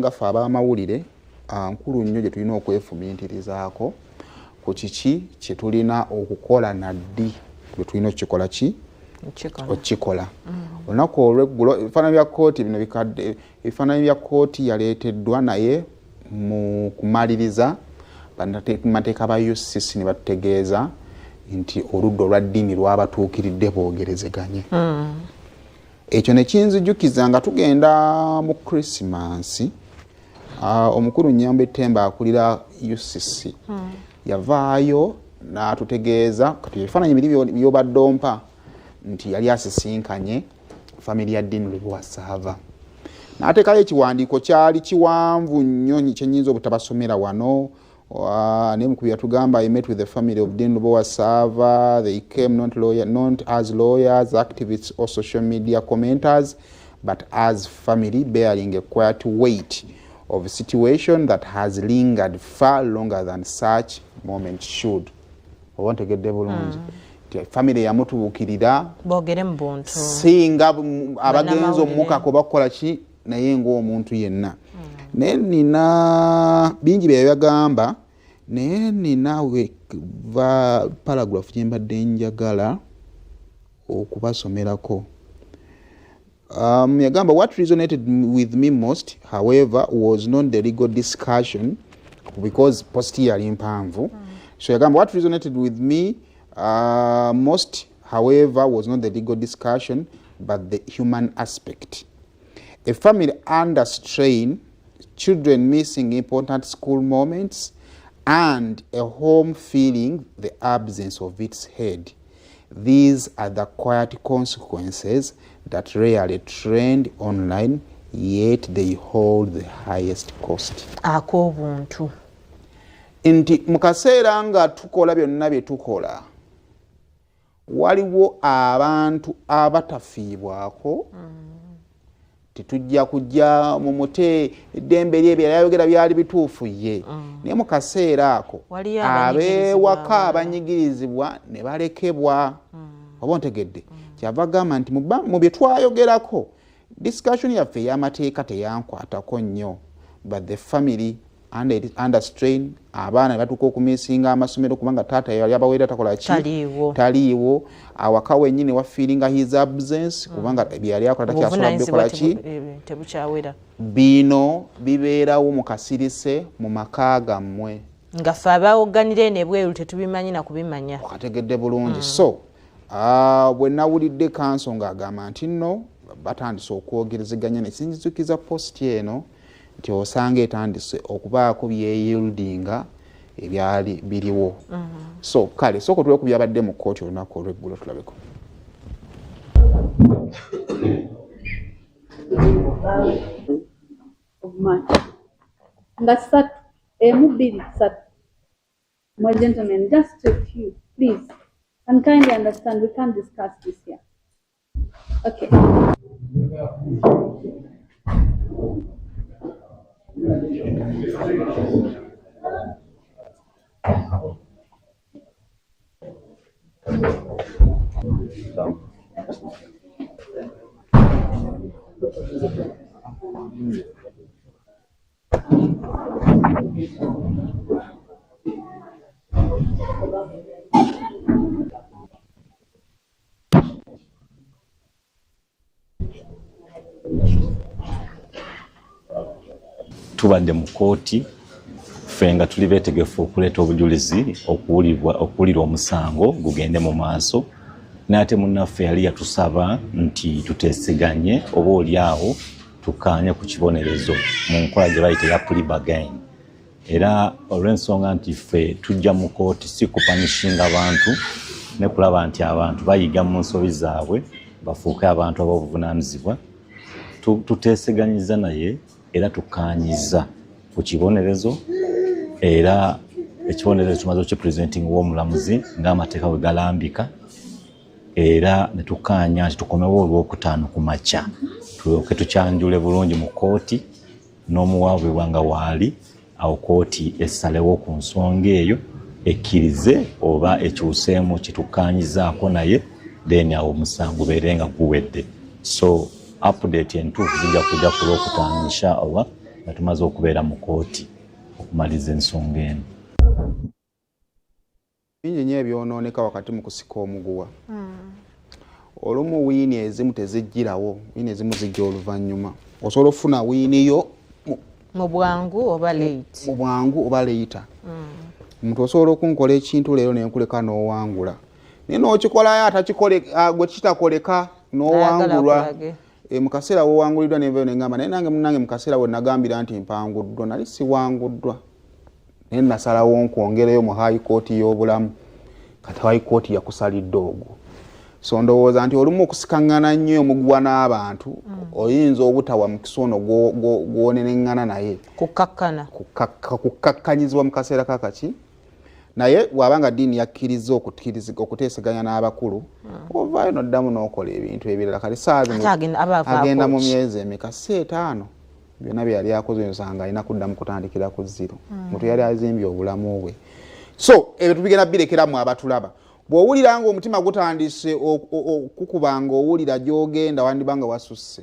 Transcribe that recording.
nga ffe ab'amawulire nkulu nnyo gye tulina okwefumiitirizaako ku kiki kye tulina okukola naddi gwe tulina okukikola ki okukikola olunaku olweggulo ebifaananyi bya kkooti bino bikadde ebifaananyi bya kkooti yaleeteddwa naye mu kumaliriza bannamateeka ba UCC ne batutegeeza nti oludda olwa ddiini lwabatuukiridde boogerezeganye ekyo ne kinzijukiza nga tugenda mu Krismasi omukulu Nyambe Temba akulira UCC yavaayo n'atutegeeza kati ebifaananyi biri by'obaddompa nti yali asisinkanye family ya ddiini Lubwasaava n'ateekayo ekiwandiiko kyali kiwanvu nnyo kyenyinza obutabasomera wano naye mukubi yatugamba I met with the family of Dean Lubwasaava. They came not as lawyers, activists or social media commenters, but as family bearing a quiet weight of a situation that has lingered far longer than such moments should. I want to get the bulungi. Family yamutuukirira boogere mu buntu singa abagenzi omukako bakola ki naye ng'omuntu yenna naye nina bingi bye yagamba naye nina paragraph gye mbadde njagala okubasomerako. Yagamba what resonated with me most, however, was not the legal discussion because posti yali mpanvu. So yagamba what resonated with me most, however, was not the legal discussion but the human aspect. A family under strain, children missing important school moments, and a home feeling the absence of its head. These are the quiet consequences that rarely trend online, yet they hold the highest cost. Akobuntu. Nti mukaseera nga tukola byonna bye tukola waliwo abantu abatafiibwako titujja kujja mu mute eddembe lye byayogera byali bituufu ye naye mu kaseera ako abeewaka abanyigirizibwa ne balekebwa oba ontegedde kyava gamba nti mu bye twayogerako discussion yaffe ey'amateeka teyankwatako nnyo but the family under strain abaana batuuka okumisinga amasomero kubanga taata yali abaweera takola ki taliiwo awaka wennyini wa feelinga his absence kubanga byali akola takyasobola bikola ki bino bibeerawo mu kasirise mu maka gammwe nga ffe abawoganire nebweru tetubimanyi na kubimanya okategedde bulungi so bwe nawulidde kanso ng'agamba nti nno batandise okwogerezeganya nesinzizukiza posti eno nti osanga etandise okubaako byeyildinga ebyali biriwo so kale soko tuwe ku byabadde mu kkooti olunaku olw'eggulo tulabeko. Nga ssatu bbiri ssatu. My gentlemen, just a few, please, and kindly understand we can't discuss this here. Okay. Tubadde mu kkooti ffe nga tuli beetegefu okuleeta obujulizi okuwulira omusango gugende mu maaso naye ate munnaffe yali yatusaba nti tuteeseganye oba oliawo tukkaanye ku kibonerezo mu nkola gye bayita ya plea bargain era olw'ensonga nti ffe tujja mu kkooti si kupanishinga bantu ne kulaba nti abantu bayiga mu nsobi zaabwe bafuuke abantu ab'obuvunaanyizibwa tuteeseganyiza naye era tukkaanyiza ku kibonerezo era ekibonerezo tumaze okukipresenting w'omulamuzi ng'amateeka bwe galambika era ne tukkaanya nti tukomewo olwokutaano ku makya tulyoke tukyanjule bulungi mu kkooti n'omuwaabwe nga waali awo kkooti essalewo ku nsonga eyo ekkirize oba ekyuseemu kitukkaanyizaako naye then awo omusango ubeere nga guwedde so update entuufu zijja kujja ku lwokutaano inshallah nga tumaze okubeera mu kooti okumaliza ensonga eno. Bingi nnyo ebyonooneka wakati mu kusika omuguwa. Olumu wiini ezimu tezijjirawo, wiini ezimu zijja oluvannyuma. Osobola okufuna wiini yo mu bwangu oba late. Mu bwangu oba leeta. Omuntu osobola okunkola ekintu leero nenkuleka n'owangula. Naye n'okikolayo atakikole gwe kitakoleka n'owangulwa. Mu kaseera wowanguliddwa nenvayo nengamba naye nange munnange mu kaseera we nagambira nti mpanguddwa nali siwanguddwa. Naye nasalawo nkwongereyo mu high court y'obulamu. Kati high court yakusalidde ogwo. So ndowooza nti olumu okusikaŋŋana nnyo omuguwa n'abantu oyinza obutawa mu kisono gw'oneneŋŋana naye. Kukakkanyizibwa mu kaseera kakaki. Naye bw'abanga ddiini yakkiriza okuteeseganya n'abakulu ovaayo n'oddamu n'okola ebintu ebirala kati agenda mu myezi emeka 5 byonna bye yali akoze nsanga alina kuddamu kutandikira ku 0. Omuntu yali azimbye obulamu bwe. So ebyo tubigenda birekeramu abatulaba. Bw'owulira nga omutima gutandise okukubanga owulira gy'ogenda wandibanga wasusse